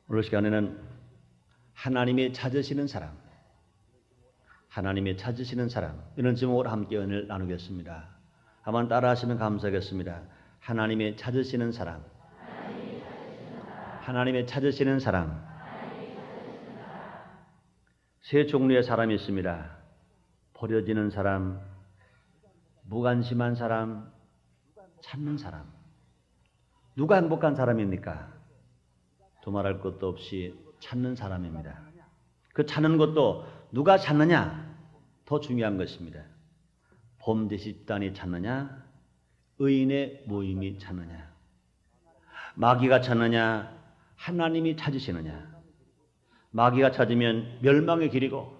오늘 시간에는 하나님이 찾으시는 사람, 하나님이 찾으시는 사람, 이런 제목으로 함께 은혜를 나누겠습니다. 한번 따라하시면 감사하겠습니다. 하나님이 찾으시는 사람, 하나님이 찾으시는 사람. 세 종류의 사람이 있습니다. 버려지는 사람, 무관심한 사람, 찾는 사람. 누가 행복한 사람입니까? 두말할 것도 없이 찾는 사람입니다. 그 찾는 것도 누가 찾느냐? 더 중요한 것입니다. 범죄 집단이 찾느냐? 의인의 모임이 찾느냐? 마귀가 찾느냐? 하나님이 찾으시느냐? 마귀가 찾으면 멸망의 길이고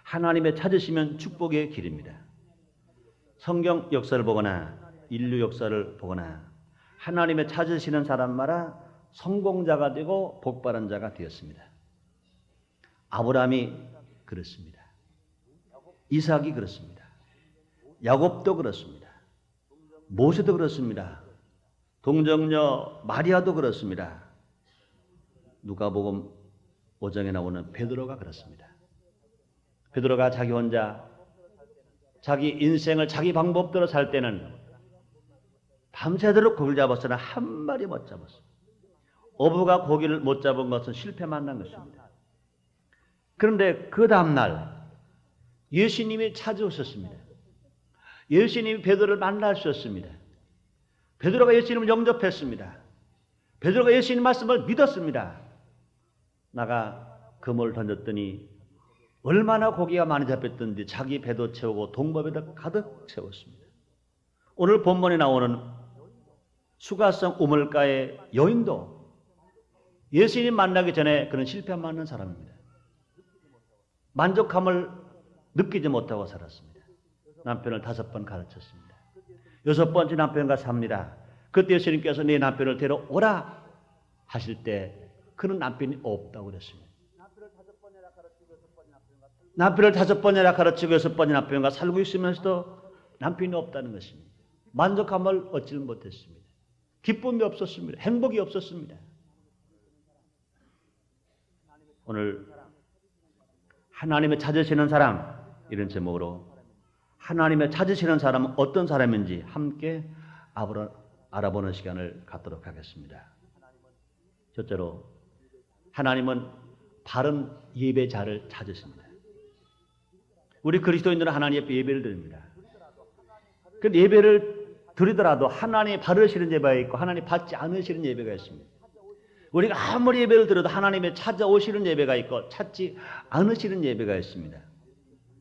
하나님의 찾으시면 축복의 길입니다. 성경 역사를 보거나 인류 역사를 보거나 하나님의 찾으시는 사람마다 성공자가 되고 복받은 자가 되었습니다. 아브라함이 그렇습니다. 이삭이 그렇습니다. 야곱도 그렇습니다. 모세도 그렇습니다. 동정녀 마리아도 그렇습니다. 누가복음 5장에 나오는 베드로가 그렇습니다. 베드로가 자기 혼자 자기 인생을 자기 방법대로 살 때는 밤새도록 고기를 잡았으나 한 마리 못 잡았습니다. 어부가 고기를 못 잡은 것은 실패만 난 것입니다. 그런데 그 다음날 예수님이 찾아오셨습니다. 예수님이 베드로를 만나주셨습니다. 베드로가 예수님을 영접했습니다. 베드로가 예수님 말씀을 믿었습니다. 나가 그물을 던졌더니 얼마나 고기가 많이 잡혔던지 자기 배도 채우고 동법에도 가득 채웠습니다. 오늘 본문에 나오는 수가성 우물가의 여인도 예수님 만나기 전에 그는 실패만 하는 사람입니다. 만족함을 느끼지 못하고 살았습니다. 남편을 5번 가르쳤습니다. 6번째 남편과 삽니다. 그때 예수님께서 네 남편을 데려오라 하실 때 그는 남편이 없다고 그랬습니다. 남편을 5번이나 가르치고 6번째 남편과 살고 있으면서도 남편이 없다는 것입니다. 만족함을 얻지를 못했습니다. 기쁨이 없었습니다. 행복이 없었습니다. 오늘 하나님의 찾으시는 사람, 이런 제목으로 하나님의 찾으시는 사람은 어떤 사람인지 함께 알아보는 시간을 갖도록 하겠습니다. 첫째로 하나님은 바른 예배자를 찾으십니다. 우리 그리스도인들은 하나님 앞에 예배를 드립니다. 그 예배를 드리더라도 하나님이 받으시는 예배가 있고 하나님 받지 않으시는 예배가 있습니다. 우리가 아무리 예배를 드려도 하나님의 찾아오시는 예배가 있고 찾지 않으시는 예배가 있습니다.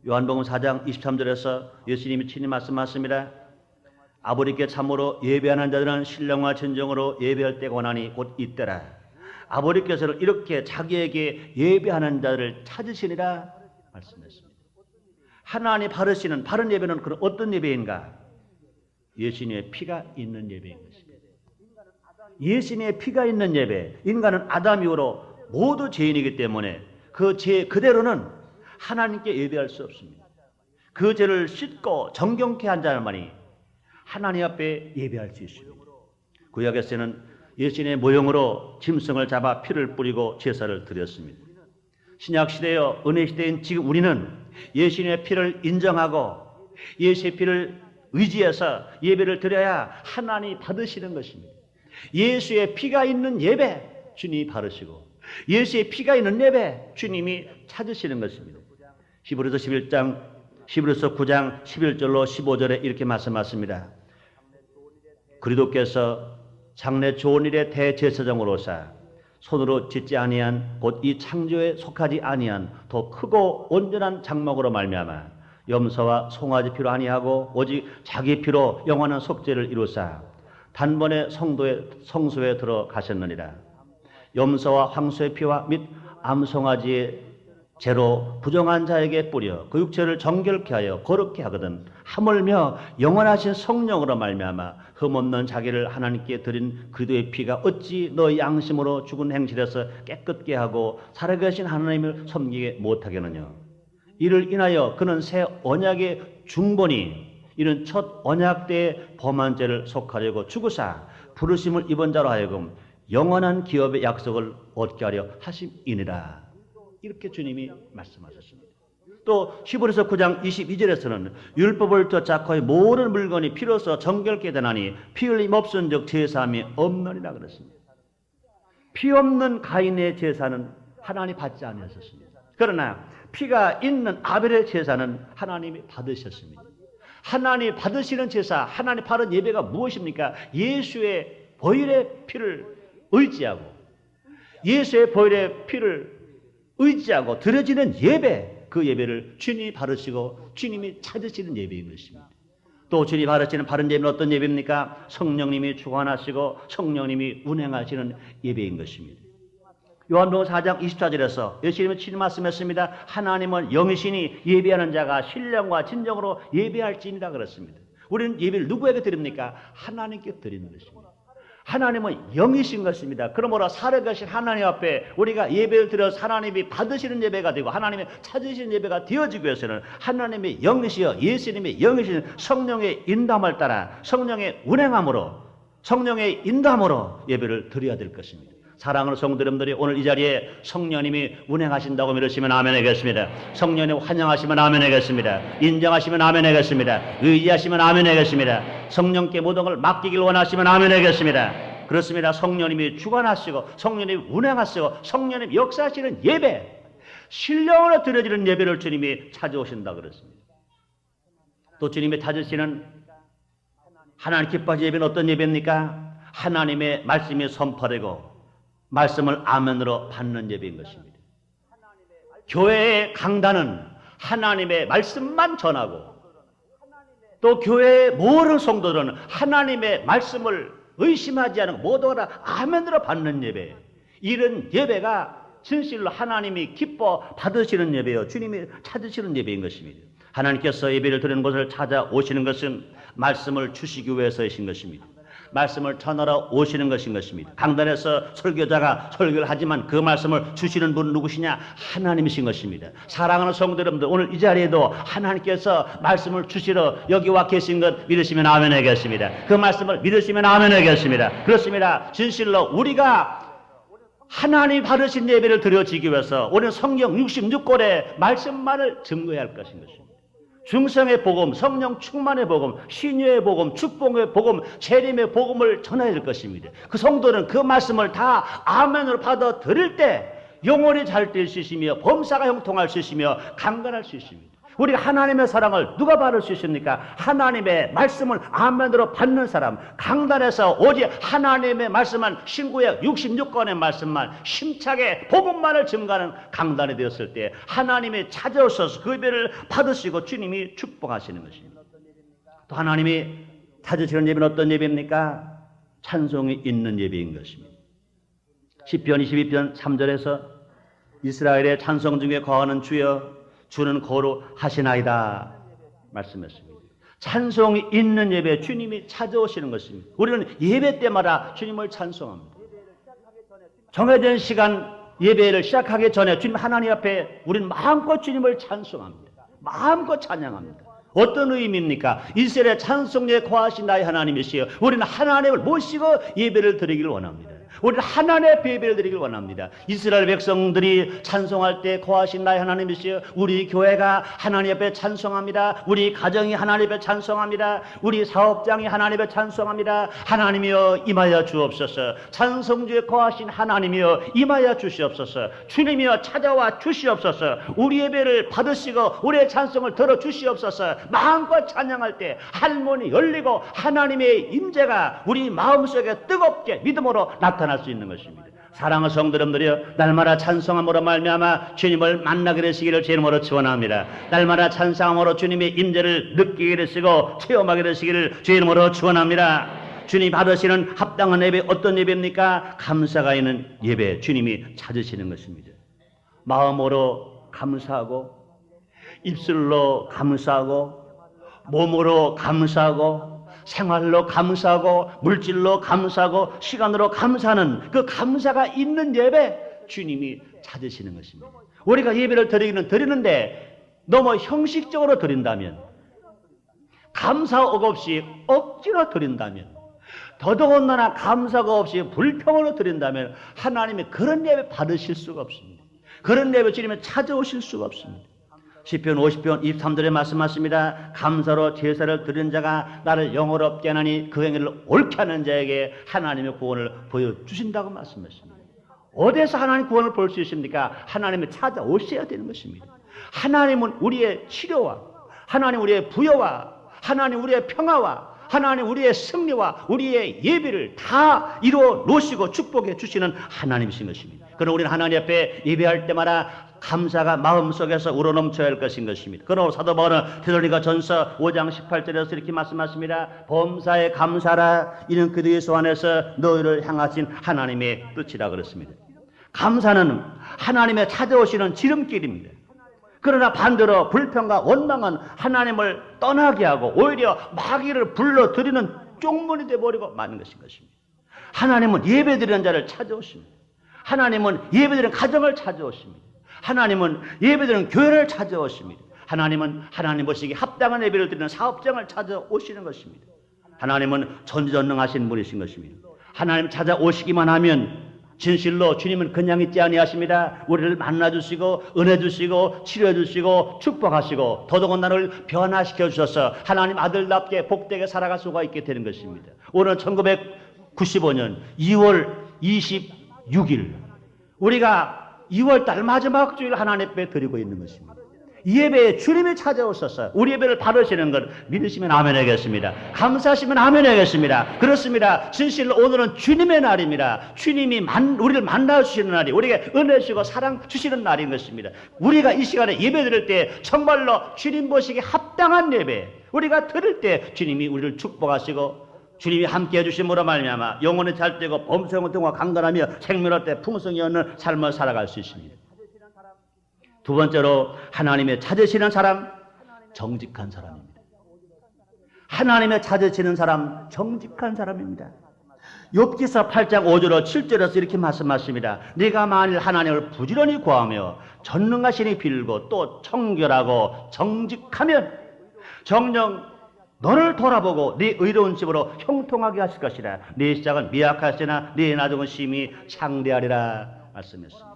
요한복음 4장 23절에서 예수님이 친히 말씀하십니다. 아버지께 참으로 예배하는 자들은 신령과 진정으로 예배할 때가 오나니 곧 이때라. 아버지께서는 이렇게 자기에게 예배하는 자를 찾으시니라 말씀했습니다. 하나님 바르시는 바른 예배는 그런 어떤 예배인가? 예수님의 피가 있는 예배인 것입니다. 예수님의 피가 있는 예배. 인간은 아담 이후로 모두 죄인이기 때문에 그 죄 그대로는 하나님께 예배할 수 없습니다. 그 죄를 씻고 정경케 한 자만이 하나님 앞에 예배할 수 있습니다. 구약에서는 예수님의 모형으로 짐승을 잡아 피를 뿌리고 제사를 드렸습니다. 신약시대여 은혜시대인 지금 우리는 예수님의 피를 인정하고 예수의 피를 의지해서 예배를 드려야 하나님이 받으시는 것입니다. 예수의 피가 있는 예배 주님이 받으시고 예수의 피가 있는 예배 주님이 찾으시는 것입니다. 히브리서 9장 11절로 15절에 이렇게 말씀하십니다. 그리스도께서 장래 좋은 일의 대제사장으로서 손으로 짓지 아니한 곧 이 창조에 속하지 아니한 더 크고 온전한 장막으로 말미암아 염소와 송아지 피로 아니하고 오직 자기 피로 영원한 속죄를 이루사 단번에 성소에 들어가셨느니라. 염소와 황소의 피와 및 암송아지의 죄로 부정한 자에게 뿌려 그 육체를 정결케 하여 거룩케 하거든 하물며 영원하신 성령으로 말미암아 흠없는 자기를 하나님께 드린 그리스도의 피가 어찌 너희 양심으로 죽은 행실에서 깨끗게 하고 살아계신 하나님을 섬기게 못하겠느냐. 이를 인하여 그는 새 언약의 중본이 이는 첫 언약 때의 범한 죄를 속하려고 죽으사 부르심을 입은 자로 하여금 영원한 기업의 약속을 얻게 하려 하심이니라. 이렇게 주님이 말씀하셨습니다. 또 히브리서 9장 22절에서는 율법을 쫓아거의 모든 물건이 피로써 정결케 되나니 피 흘림 없은즉 제사함이 없느니라 그랬습니다. 피 없는 가인의 제사는 하나님 받지 않으셨습니다. 그러나 피가 있는 아벨의 제사는 하나님이 받으셨습니다. 하나님 받으시는 제사, 하나님 받은 예배가 무엇입니까? 예수의 보혈의 피를 의지하고 예수의 보혈의 피를 의지하고 드려지는 예배, 그 예배를 주님이 받으시고 주님이 찾으시는 예배인 것입니다. 또 주님이 받으시는 바른 예배는 어떤 예배입니까? 성령님이 주관하시고 성령님이 운행하시는 예배인 것입니다. 요한복음 4장 24절에서 예수님이 친히 말씀했습니다. 하나님은 영이시니 예배하는 자가 신령과 진정으로 예배할지니라 그랬습니다. 우리는 예배를 누구에게 드립니까? 하나님께 드리는 것입니다. 하나님은 영이신 것입니다. 그러므로 살아계신 하나님 앞에 우리가 예배를 드려서 하나님이 받으시는 예배가 되고 하나님이 찾으시는 예배가 되어지기 위해서는 하나님의 영이시여 예수님의 영이신 성령의 인도함을 따라 성령의 운행함으로 성령의 인도함으로 예배를 드려야 될 것입니다. 사랑하는 성도 여러분들이 오늘 이 자리에 성령님이 운행하신다고 믿으시면 아멘 하겠습니다. 성령님 환영하시면 아멘 하겠습니다. 인정하시면 아멘 하겠습니다. 의지하시면 아멘 하겠습니다. 성령께 모든 걸 맡기길 원하시면 아멘 하겠습니다. 그렇습니다. 성령님이 주관하시고 성령님이 운행하시고 성령님이 역사하시는 예배, 신령으로 드려지는 예배를 주님이 찾아오신다 그랬습니다. 또 주님이 찾으시는 하나님 기뻐하시는 예배는 어떤 예배입니까? 하나님의 말씀이 선포되고 말씀을 아멘으로 받는 예배인 것입니다. 교회의 강단은 하나님의 말씀만 전하고 또 교회의 모든 성도들은 하나님의 말씀을 의심하지 않고 모두가 아멘으로 받는 예배, 이런 예배가 진실로 하나님이 기뻐 받으시는 예배요 주님이 찾으시는 예배인 것입니다. 하나님께서 예배를 드리는 곳을 찾아오시는 것은 말씀을 주시기 위해서이신 것입니다. 말씀을 전하러 오시는 것인 것입니다. 강단에서 설교자가 설교를 하지만 그 말씀을 주시는 분은 누구시냐? 하나님이신 것입니다. 사랑하는 성도 여러분들, 오늘 이 자리에도 하나님께서 말씀을 주시러 여기 와 계신 것 믿으시면 아멘 하겠습니다. 그 말씀을 믿으시면 아멘 하겠습니다. 그렇습니다. 진실로 우리가 하나님 받으신 예배를 드려지기 위해서 우리는 성경 66권의 말씀만을 증거해야 할 것인 것입니다. 중성의 복음, 성령 충만의 복음, 신유의 복음, 축복의 복음, 재림의 복음을 전해야 될 것입니다. 그 성도는 그 말씀을 다 아멘으로 받아 들을 때 영혼이 잘 될 수 있으며 범사가 형통할 수 있으며 강건할 수 있습니다. 우리가 하나님의 사랑을 누가 받을 수 있습니까? 하나님의 말씀을 아멘으로 받는 사람, 강단에서 오직 하나님의 말씀만 신구약 66권의 말씀만 심차게 복음만을 증거하는 강단이 되었을 때 하나님이 찾아오셔서 그 예배를 받으시고 주님이 축복하시는 것입니다. 또 하나님이 찾으시는 예배는 어떤 예배입니까? 찬송이 있는 예배인 것입니다. 시편 22편 3절에서 이스라엘의 찬송 중에 거하는 주여 주는 거룩하시나이다 말씀했습니다. 찬송이 있는 예배, 주님이 찾아오시는 것입니다. 우리는 예배 때마다 주님을 찬송합니다. 정해진 시간 예배를 시작하기 전에 주님 하나님 앞에 우리는 마음껏 주님을 찬송합니다. 마음껏 찬양합니다. 어떤 의미입니까? 이스라엘의 찬송에 거하신 나의 하나님이시여, 우리는 하나님을 모시고 예배를 드리기를 원합니다. 우리는 하나님의 예배를 드리길 원합니다. 이스라엘 백성들이 찬송할 때 거하신 나의 하나님이시여, 우리 교회가 하나님 앞에 찬송합니다. 우리 가정이 하나님 앞에 찬송합니다. 우리 사업장이 하나님 앞에 찬송합니다. 하나님이여 임하여 주옵소서. 찬송주에 거하신 하나님이여 임하여 주시옵소서. 주님이여 찾아와 주시옵소서. 우리 예배를 받으시고 우리의 찬송을 들어 주시옵소서. 마음껏 찬양할 때 할문이 열리고 하나님의 임재가 우리 마음속에 뜨겁게 믿음으로 나타날 수 있는 것입니다. 사랑하는 성도 여러분들이여, 날마다 찬송함으로 말미암아 주님을 만나게 되시기를 주님으로 축원합니다. 날마다 찬송함으로 주님의 임재를 느끼게 되시고 체험하게 되시기를 주님으로 축원합니다. 주님 받으시는 합당한 예배, 어떤 예배입니까? 감사가 있는 예배, 주님이 찾으시는 것입니다. 마음으로 감사하고 입술로 감사하고 몸으로 감사하고 생활로 감사하고 물질로 감사하고 시간으로 감사하는 그 감사가 있는 예배, 주님이 찾으시는 것입니다. 우리가 예배를 드리기는 드리는데 너무 형식적으로 드린다면, 감사억 없이 억지로 드린다면, 더더군다나 감사가 없이 불평으로 드린다면 하나님이 그런 예배 받으실 수가 없습니다. 그런 예배 주님이 찾아오실 수가 없습니다. 시편 50편 23절에 말씀하십니다. 감사로 제사를 드린 자가 나를 영화롭게 하나니 그 행위를 옳게 하는 자에게 하나님의 구원을 보여주신다고 말씀하십니다. 어디에서 하나님 구원을 볼 수 있습니까? 하나님이 찾아오셔야 되는 것입니다. 하나님은 우리의 치료와 하나님 우리의 부여와 하나님 우리의 평화와 하나님 우리의 승리와 우리의 예배를 다 이루어 놓으시고 축복해 주시는 하나님이신 것입니다. 그러나 우리는 하나님 앞에 예배할 때마다 감사가 마음속에서 우러넘쳐야 할 것인 것입니다. 그러나 사도 바울은 데살로니가전서 5장 18절에서 이렇게 말씀하십니다. 범사에 감사라 이는 그리스도 안에서 너희를 향하신 하나님의 뜻이라 그랬습니다. 감사는 하나님의 찾아오시는 지름길입니다. 그러나 반대로 불평과 원망은 하나님을 떠나게 하고 오히려 마귀를 불러들이는 쪽문이 되어버리고 마는 것인 것입니다. 하나님은 예배드리는 자를 찾아오십니다. 하나님은 예배드리는 가정을 찾아오십니다. 하나님은 예배드리는 교회를 찾아오십니다. 하나님은 하나님 보시기에 합당한 예배를 드리는 사업장을 찾아오시는 것입니다. 하나님은 전지전능하신 분이신 것입니다. 하나님 찾아오시기만 하면 진실로 주님은 그냥 있지 아니하십니다. 우리를 만나주시고 은혜 주시고 치료해 주시고 축복하시고 더더군다나 나를 변화시켜 주셔서 하나님 아들답게 복되게 살아갈 수가 있게 되는 것입니다. 오늘 1995년 2월 26일 우리가 2월달 마지막 주일 하나님 앞에 드리고 있는 것입니다. 이 예배에 주님이 찾아오셔서 우리 예배를 받으시는 것 믿으시면 아멘 하겠습니다. 감사하시면 아멘 하겠습니다. 그렇습니다. 진실로 오늘은 주님의 날입니다. 주님이 우리를 만나주시는 날이 우리에게 은혜 주시고 사랑 주시는 날인 것입니다. 우리가 이 시간에 예배 드릴 때 정말로 주님 보시기에 합당한 예배 우리가 드릴 때 주님이 우리를 축복하시고 주님이 함께해 주심으로 말미암아 영혼이 잘되고 범성을 통하 강건하며 생명할 때 풍성이 없는 삶을 살아갈 수 있습니다. 두 번째로 하나님의 찾으시는 사람 정직한 사람입니다. 하나님의 찾으시는 사람 정직한 사람입니다. 욥기서 8장 5절로 7절에서 이렇게 말씀하십니다. 네가 만일 하나님을 부지런히 구하며 전능하시니 빌고 또 청결하고 정직하면 정녕 너를 돌아보고 네 의로운 집으로 형통하게 하실 것이라. 네 시작은 미약할지나 네 나중은 심히 창대하리라 말씀했습니다.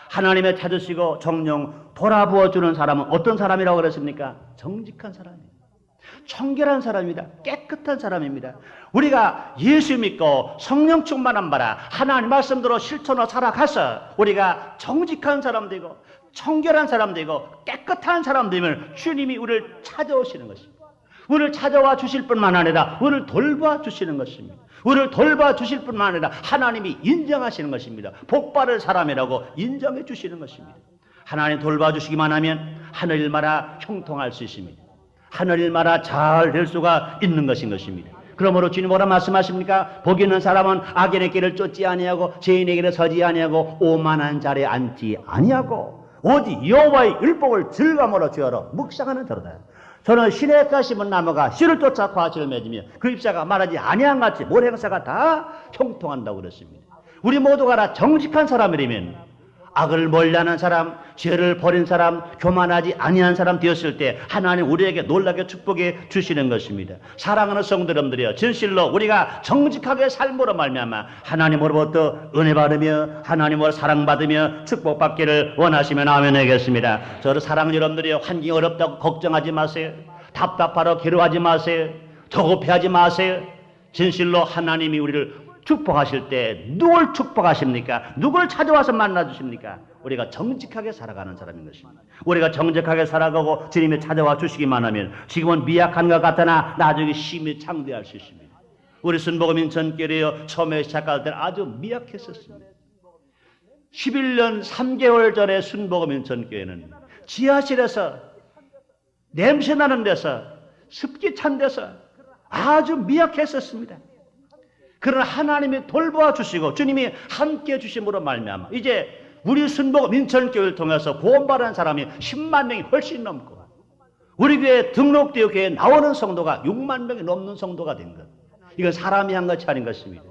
하나님의 찾으시고 정령 돌아부어주는 사람은 어떤 사람이라고 그랬습니까? 정직한 사람입니다. 청결한 사람입니다. 깨끗한 사람입니다. 우리가 예수 믿고 성령 충만한 바라 하나님 말씀대로 실천하고 살아가서 우리가 정직한 사람 되고 청결한 사람 되고 깨끗한 사람 되면 주님이 우리를 찾아오시는 것입니다. 우리를 찾아와 주실 뿐만 아니라 우리를 돌봐 주시는 것입니다. 우리를 돌봐 주실 뿐만 아니라 하나님이 인정하시는 것입니다. 복받을 사람이라고 인정해 주시는 것입니다. 하나님 돌봐 주시기만 하면 하늘일마다 형통할 수 있습니다. 하늘일마다 잘 될 수가 있는 것인 것입니다. 그러므로 주님 뭐라 말씀하십니까? 복 있는 사람은 악인의 길을 쫓지 아니하고 죄인의 길에 서지 아니하고 오만한 자리에 앉지 아니하고 오직 여호와의 율법을 즐거움으로 죄하러 묵상하는 자로다. 저는 시냇가 심은 나무가 씨를 쫓아 과실을 맺으며 그 잎사가 말하지 아니한 같이 모래사가 다 형통한다고 그랬습니다. 우리 모두가 다 정직한 사람이라면 악을 멀리하는 사람, 죄를 버린 사람, 교만하지 아니한 사람 되었을 때 하나님 우리에게 놀라게 축복해 주시는 것입니다. 사랑하는 성도 여러분들이여, 진실로 우리가 정직하게 삶으로 말미암아 하나님으로부터 은혜 받으며 하나님으로 사랑받으며 축복받기를 원하시면 아멘 하겠습니다. 저를 사랑하는 여러분들이여, 환경이 어렵다고 걱정하지 마세요. 답답하러 괴로워하지 마세요. 조급해하지 마세요. 진실로 하나님이 우리를 축복하실 때 누굴 축복하십니까? 누굴 찾아와서 만나주십니까? 우리가 정직하게 살아가는 사람인 것입니다. 우리가 정직하게 살아가고 주님이 찾아와 주시기만 하면 지금은 미약한 것 같으나 나중에 심히 창대할 수 있습니다. 우리 순복음 인천교회요, 처음에 시작할 때는 아주 미약했었습니다. 11년 3개월 전에 순복음 인천교회는 지하실에서 냄새나는 데서 습기 찬 데서 아주 미약했었습니다. 그러나 하나님이 돌보아 주시고 주님이 함께 주심으로 말미암아 이제 우리 순복음 인천교회를 통해서 구원받은 사람이 10만 명이 훨씬 넘고 우리 교회에 등록되어 교회에 나오는 성도가 6만 명이 넘는 성도가 된 것. 이건 사람이 한 것이 아닌 것입니다.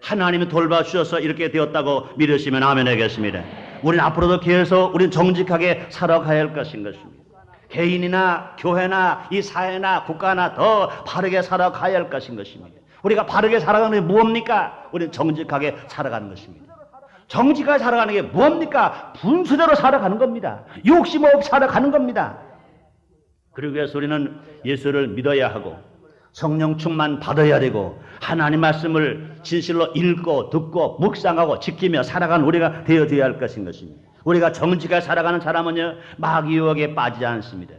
하나님이 돌봐 주셔서 이렇게 되었다고 믿으시면 아멘 하겠습니다. 우리는 앞으로도 계속 우리는 정직하게 살아가야 할 것인 것입니다. 개인이나 교회나 이 사회나 국가나 더 바르게 살아가야 할 것인 것입니다. 우리가 바르게 살아가는 게 무엇입니까? 우리는 정직하게 살아가는 것입니다. 정직하게 살아가는 게 무엇입니까? 분수대로 살아가는 겁니다. 욕심 없이 살아가는 겁니다. 그러기 위해서 우리는 예수를 믿어야 하고 성령 충만 받아야 되고 하나님 말씀을 진실로 읽고 듣고 묵상하고 지키며 살아가는 우리가 되어줘야 할 것인 것입니다. 우리가 정직하게 살아가는 사람은요, 마귀 유혹에 빠지지 않습니다.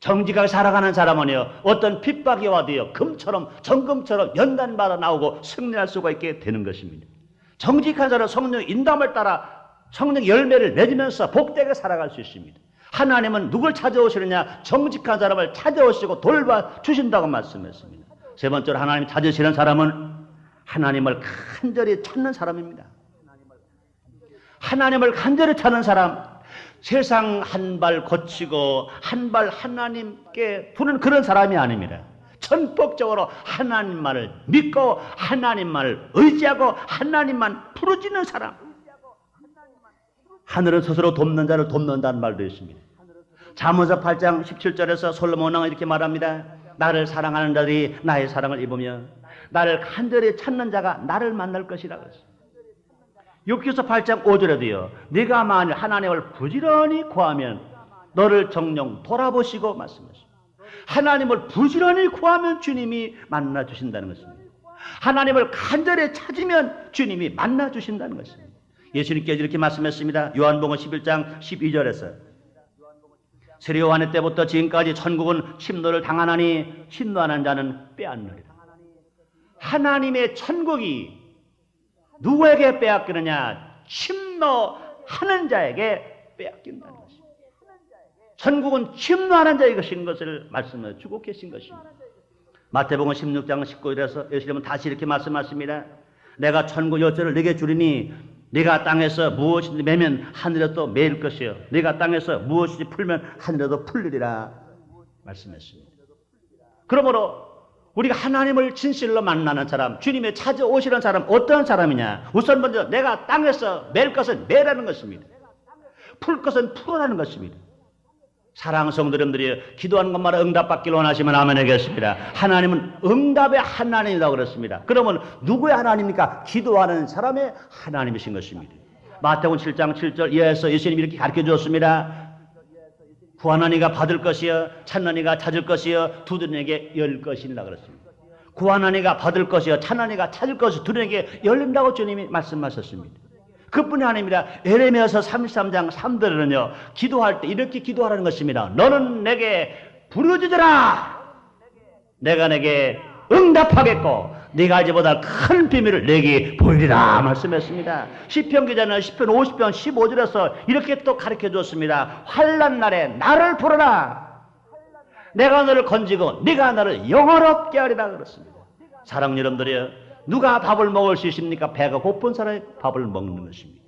정직하게 살아가는 사람은요, 어떤 핍박이 와도요, 금처럼 정금처럼 연단받아 나오고 승리할 수가 있게 되는 것입니다. 정직한 사람은 성령 인담을 따라 성령 열매를 맺으면서 복되게 살아갈 수 있습니다. 하나님은 누굴 찾아오시느냐? 정직한 사람을 찾아오시고 돌봐주신다고 말씀했습니다. 세 번째로 하나님 찾으시는 사람은 하나님을 간절히 찾는 사람입니다. 하나님을 간절히 찾는 사람, 세상 한 발 거치고 한 발 하나님께 두는 그런 사람이 아닙니다. 전폭적으로 하나님만을 믿고 하나님만을 의지하고 하나님만 부르짖는 사람. 하늘은 스스로 돕는 자를 돕는다는 말도 있습니다. 잠언서 8장 17절에서 솔로몬 왕은 이렇게 말합니다. 나를 사랑하는 자들이 나의 사랑을 입으며 나를 간절히 찾는 자가 나를 만날 것이라고 했습니다. 욥기서 8장 5절에도요. 네가 만일 하나님을 부지런히 구하면 너를 정녕 돌아보시고 말씀하십니다. 하나님을 부지런히 구하면 주님이 만나주신다는 것입니다. 하나님을 간절히 찾으면 주님이 만나주신다는 것입니다. 예수님께서 이렇게 말씀했습니다. 요한복음 11장 12절에서 세례 요한의 때부터 지금까지 천국은 침노를 당하나니 침노하는 자는 빼앗느리라. 하나님의 천국이 누구에게 빼앗기느냐? 침노하는 자에게 빼앗긴다는 것입니다. 천국은 침노하는 자의 것을 말씀해 주고 계신 것입니다. 마태복음 16장 19절에서 예수님은 다시 이렇게 말씀하십니다. 내가 천국 여자를 네게 주리니 네가 땅에서 무엇이든지 매면 하늘에도 매일 것이요 네가 땅에서 무엇이든지 풀면 하늘에도 풀리리라 말씀했습니다. 그러므로 우리가 하나님을 진실로 만나는 사람, 주님의 찾아오시는 사람 어떤 사람이냐? 우선 먼저 내가 땅에서 맬 것은 매라는 것입니다. 풀 것은 풀어라는 것입니다. 사랑하는 성도님들이 기도하는 것마다 응답받기를 원하시면 아멘 하겠습니다. 하나님은 응답의 하나님이라고 그랬습니다. 그러면 누구의 하나님입니까? 기도하는 사람의 하나님이신 것입니다. 마태복음 7장 7절 이하에서 예수님이 이렇게 가르쳐 주었습니다. 구하는 이가 받을 것이요 찾는 이가 찾을 것이요 두드리는 이에게 열 것이니라 그랬습니다. 구하는 이가 받을 것이요 찾는 이가 찾을 것이요 두드리는 이에게 열린다고 주님이 말씀하셨습니다. 그뿐이 아닙니다. 에레미야서 33장 3절에는요. 기도할 때 이렇게 기도하라는 것입니다. 너는 내게 부르짖으라. 내가 내게 응답하겠고 네가 알지 못할 큰 비밀을 내게 보이리라 말씀했습니다. 시편 기자는 시편 50편 15절에서 이렇게 또 가르쳐 줬습니다. 환난 날에 나를 부르라. 내가 너를 건지고 네가 나를 영화롭게 하리라 그랬습니다. 사랑하는 여러분들이요. 누가 밥을 먹을 수 있습니까? 배가 고픈 사람이 밥을 먹는 것입니다.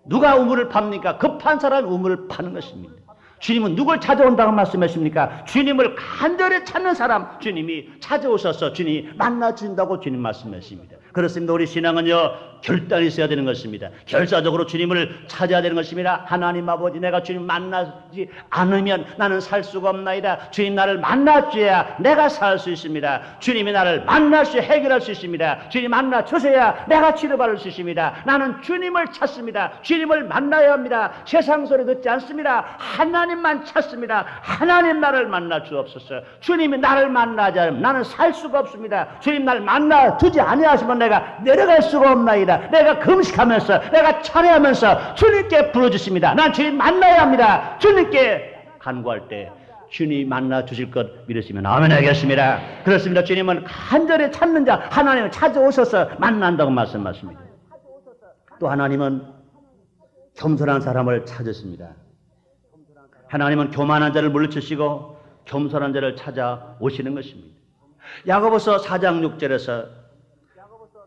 누가 우물을 팝니까? 급한 사람이 우물을 파는 것입니다. 주님은 누굴 찾아온다고 말씀하십니까? 주님을 간절히 찾는 사람 주님이 찾아오셔서 주님이 만나준다고 주님 말씀하십니다. 그렇습니다. 우리 신앙은요 결단이 있어야 되는 것입니다. 결사적으로 주님을 찾아야 되는 것입니다. 하나님 아버지 내가 주님 만나지 않으면 나는 살 수가 없나이다. 주님 나를 만나줘야 내가 살 수 있습니다. 주님이 나를 만날 수 해결할 수 있습니다. 주님 만나주셔야 내가 치료받을 수 있습니다. 나는 주님을 찾습니다. 주님을 만나야 합니다. 세상 소리 듣지 않습니다. 하나님만 찾습니다. 하나님 나를 만나 주옵소서. 주님이 나를 만나지 않으면 나는 살 수가 없습니다. 주님 나를 만나 두지 아니하시면 내가 내려갈 수가 없나이다. 내가 금식하면서 내가 찬양하면서 주님께 부르짖습니다. 난 주님 만나야 합니다. 주님께 간구할 때 주님 만나 주실 것 믿으시면 아멘 하겠습니다. 그렇습니다. 주님은 간절히 찾는 자 하나님을 찾아오셔서 만난다고 말씀하십니다. 또 하나님은 겸손한 사람을 찾으십니다. 하나님은 교만한 자를 물리치시고 겸손한 자를 찾아오시는 것입니다. 야고보서 4장 6절에서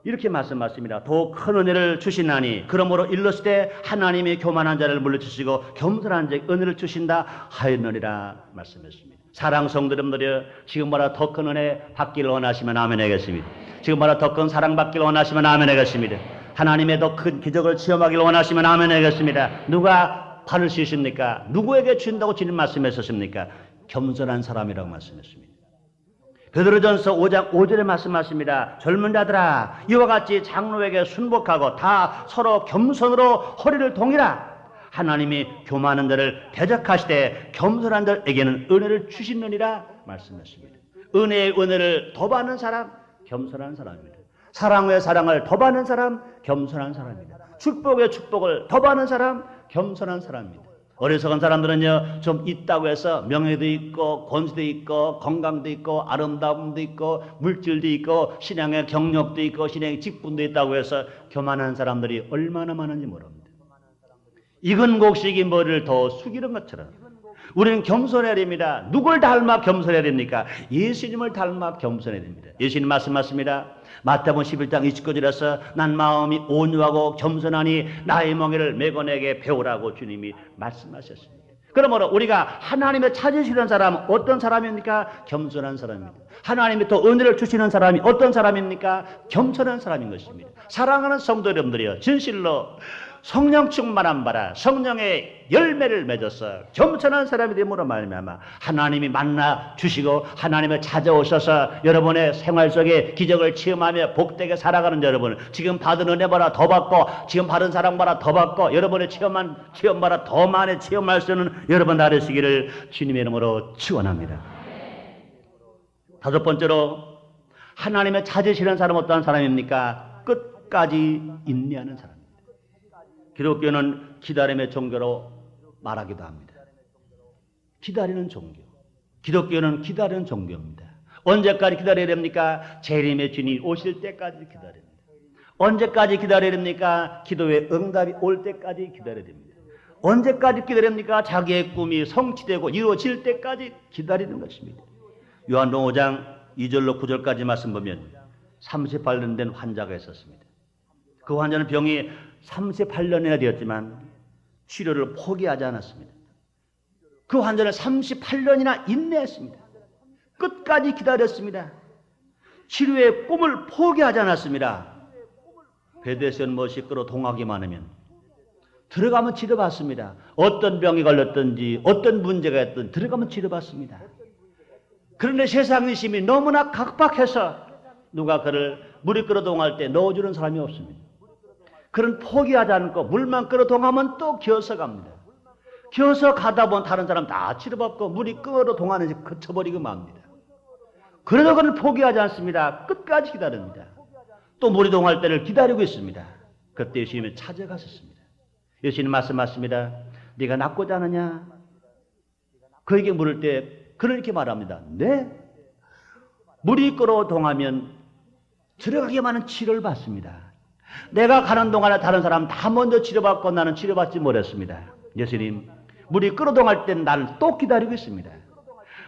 이렇게 말씀하십니다. 더 큰 은혜를 주시나니 그러므로 일러시되 하나님이 교만한 자를 물리치시고 겸손한 자에게 은혜를 주신다 하였느니라 말씀했습니다. 사랑 성도님들이여 지금보다 더 큰 은혜 받기를 원하시면 아멘 하겠습니다. 지금보다 더 큰 사랑 받기를 원하시면 아멘 하겠습니다. 하나님의 더 큰 기적을 체험하기를 원하시면 아멘 하겠습니다. 누가 받을 수 있습니까? 누구에게 준다고 주님 말씀하셨습니까? 겸손한 사람이라고 말씀했습니다. 베드로전서 5장 5절에 말씀하십니다. 젊은 자들아, 이와 같이 장로에게 순복하고 다 서로 겸손으로 허리를 동이라. 하나님이 교만한 자를 대적하시되 겸손한 자에게는 은혜를 주시느니라 말씀하십니다. 은혜의 은혜를 더 받는 사람, 겸손한 사람입니다. 사랑의 사랑을 더 받는 사람, 겸손한 사람입니다. 축복의 축복을 더 받는 사람, 겸손한 사람입니다. 어리석은 사람들은요, 좀 있다고 해서 명예도 있고 권세도 있고 건강도 있고 아름다움도 있고 물질도 있고 신앙의 경력도 있고 신앙의 직분도 있다고 해서 교만한 사람들이 얼마나 많은지 모릅니다. 익은 곡식이 머리를 더 숙이는 것처럼 우리는 겸손해야 됩니다. 누굴 닮아 겸손해야 됩니까? 예수님을 닮아 겸손해야 됩니다. 예수님 말씀하십니다. 마태복음 11장 29절에서 난 마음이 온유하고 겸손하니 나의 멍에를 메고 내게 배우라고 주님이 말씀하셨습니다. 그러므로 우리가 하나님의 찾으시는 사람은 어떤 사람입니까? 겸손한 사람입니다. 하나님이 또 은혜를 주시는 사람이 어떤 사람입니까? 겸손한 사람인 것입니다. 사랑하는 성도 여러분들이여, 진실로 성령 충만한 바라 성령의 열매를 맺어서 겸손한 사람이 됨으로 말미암아 하나님이 만나 주시고 하나님을 찾아오셔서 여러분의 생활 속에 기적을 체험하며 복되게 살아가는 여러분, 지금 받은 은혜보다 더 받고 지금 받은 사랑보다 더 받고 여러분의 체험보다 더 많이 체험할 수 있는 여러분 나르시기를 주님의 이름으로 축원합니다. 다섯 번째로, 하나님의 찾으시는 사람은 어떠한 사람입니까? 끝까지 인내하는 사람. 기독교는 기다림의 종교로 말하기도 합니다. 기다리는 종교. 기독교는 기다리는 종교입니다. 언제까지 기다려야 됩니까? 재림의 주님 오실 때까지 기다려야 됩니다. 언제까지 기다려야 됩니까? 기도의 응답이 올 때까지 기다려야 됩니다. 언제까지 기다려야 됩니까? 자기의 꿈이 성취되고 이루어질 때까지 기다리는 것입니다. 요한복음 5장 2절로 9절까지 말씀 보면 38년 된 환자가 있었습니다. 그 환자는 병이 38년이나 되었지만 치료를 포기하지 않았습니다. 그 환자는 38년이나 인내했습니다. 끝까지 기다렸습니다. 치료의 꿈을 포기하지 않았습니다. 베드레스는 못이 끌어 동하기만 하면 들어가면 치료받습니다. 어떤 병이 걸렸든지 어떤 문제가 있든 들어가면 치료받습니다. 그런데 세상 의심이 너무나 각박해서 누가 그를 물이 끌어 동할 때 넣어주는 사람이 없습니다. 그런 포기하지 않고 물만 끌어 동하면 또 기어서 갑니다. 기어서 가다 보면 다른 사람 다 치료받고 물이 끌어 동하는지 그쳐버리고 맙니다. 그래도 그는 포기하지 않습니다. 끝까지 기다립니다. 또 물이 동할 때를 기다리고 있습니다. 그때 예수님이 찾아가셨습니다. 예수님 말씀하십니다. 네가 낫고자 하느냐? 그에게 물을 때 그는 이렇게 말합니다. 네. 물이 끌어 동하면 들어가기만 하는 치료를 받습니다. 내가 가는 동안에 다른 사람 다 먼저 치료받고 나는 치료받지 못했습니다. 예수님, 물이 끌어동할 땐 나를 또 기다리고 있습니다.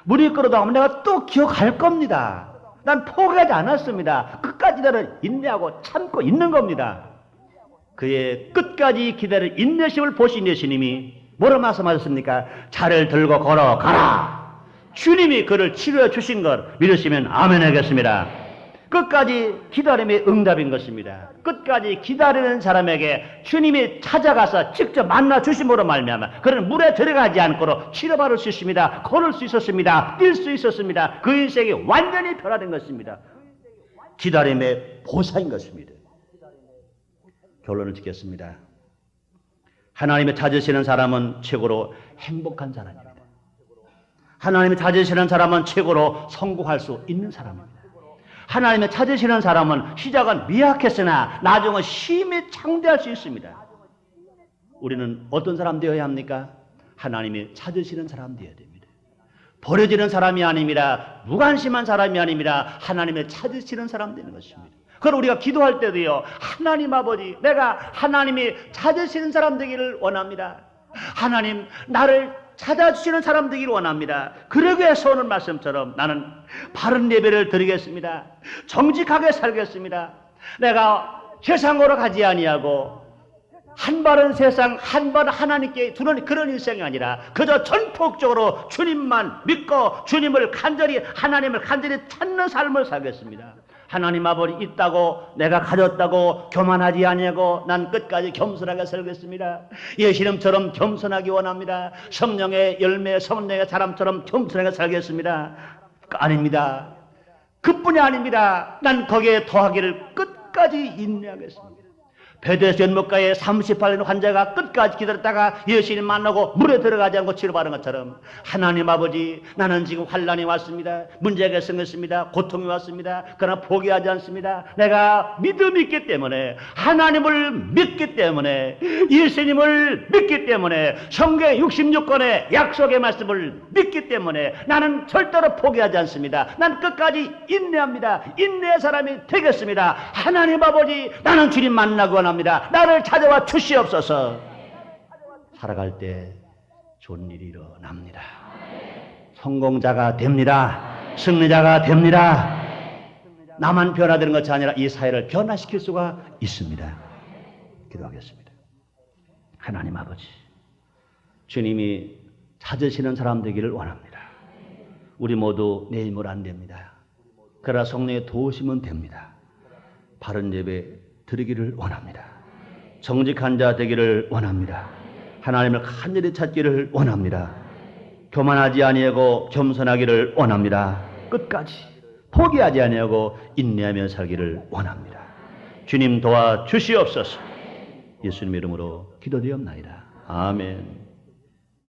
물이 끌어동하면 내가 또 기억할 겁니다. 난 포기하지 않았습니다. 끝까지 나를 인내하고 참고 있는 겁니다. 그의 끝까지 기다릴 인내심을 보신 예수님이 뭐라 말씀하셨습니까? 차를 들고 걸어가라. 주님이 그를 치료해 주신 걸 믿으시면 아멘 하겠습니다. 끝까지 기다림의 응답인 것입니다. 끝까지 기다리는 사람에게 주님이 찾아가서 직접 만나 주심으로 말미암아 그는 물에 들어가지 않고 치료받을 수 있습니다. 걸을 수 있었습니다. 뛸 수 있었습니다. 그 인생이 완전히 변화된 것입니다. 기다림의 보상인 것입니다. 결론을 짓겠습니다. 하나님의 찾으시는 사람은 최고로 행복한 사람입니다. 하나님의 찾으시는 사람은 최고로 성공할 수 있는 사람입니다. 하나님의 찾으시는 사람은 시작은 미약했으나 나중은 심히 창대할 수 있습니다. 우리는 어떤 사람 되어야 합니까? 하나님이 찾으시는 사람 되어야 됩니다. 버려지는 사람이 아닙니다. 무관심한 사람이 아닙니다. 하나님의 찾으시는 사람 되는 것입니다. 그럼 우리가 기도할 때도요, 하나님 아버지, 내가 하나님이 찾으시는 사람 되기를 원합니다. 하나님, 나를 찾아주시는 사람 되기를 원합니다. 그러기 위해서 오늘 말씀처럼 나는 바른 예배를 드리겠습니다. 정직하게 살겠습니다. 내가 세상으로 가지 아니하고 한 발은 세상, 한 발은 하나님께 두는 그런 인생이 아니라 그저 전폭적으로 주님만 믿고 주님을 간절히, 하나님을 간절히 찾는 삶을 살겠습니다. 하나님 아버지 있다고 내가 가졌다고 교만하지 아니하고 난 끝까지 겸손하게 살겠습니다. 예수님처럼 겸손하기 원합니다. 성령의 열매, 성령의 사람처럼 겸손하게 살겠습니다. 아닙니다. 그뿐이 아닙니다. 난 거기에 더하기를 끝까지 인내하겠습니다. 베데스 연못가에 38년 환자가 끝까지 기다렸다가 예수님 만나고 물에 들어가지 않고 치료받은 것처럼 하나님 아버지, 나는 지금 환난이 왔습니다. 문제가 생겼습니다. 고통이 왔습니다. 그러나 포기하지 않습니다. 내가 믿음이 있기 때문에, 하나님을 믿기 때문에, 예수님을 믿기 때문에, 성경 66권의 약속의 말씀을 믿기 때문에 나는 절대로 포기하지 않습니다. 난 끝까지 인내합니다. 인내의 사람이 되겠습니다. 하나님 아버지, 나는 주님 만나고 합니다. 나를 찾아와 주시옵소서. 살아갈 때 좋은 일이 일어납니다. 성공자가 됩니다. 승리자가 됩니다. 나만 변화되는 것이 아니라 이 사회를 변화시킬 수가 있습니다. 기도하겠습니다. 하나님 아버지, 주님이 찾으시는 사람 되기를 원합니다. 우리 모두 내 힘으로 안 됩니다. 그러나 성령의 도우시면 됩니다. 바른 예배 드리기를 원합니다. 정직한 자 되기를 원합니다. 하나님을 간절히 찾기를 원합니다. 교만하지 아니하고 겸손하기를 원합니다. 끝까지 포기하지 아니하고 인내하며 살기를 원합니다. 주님 도와 주시옵소서. 예수님 이름으로 기도드리옵나이다. 아멘.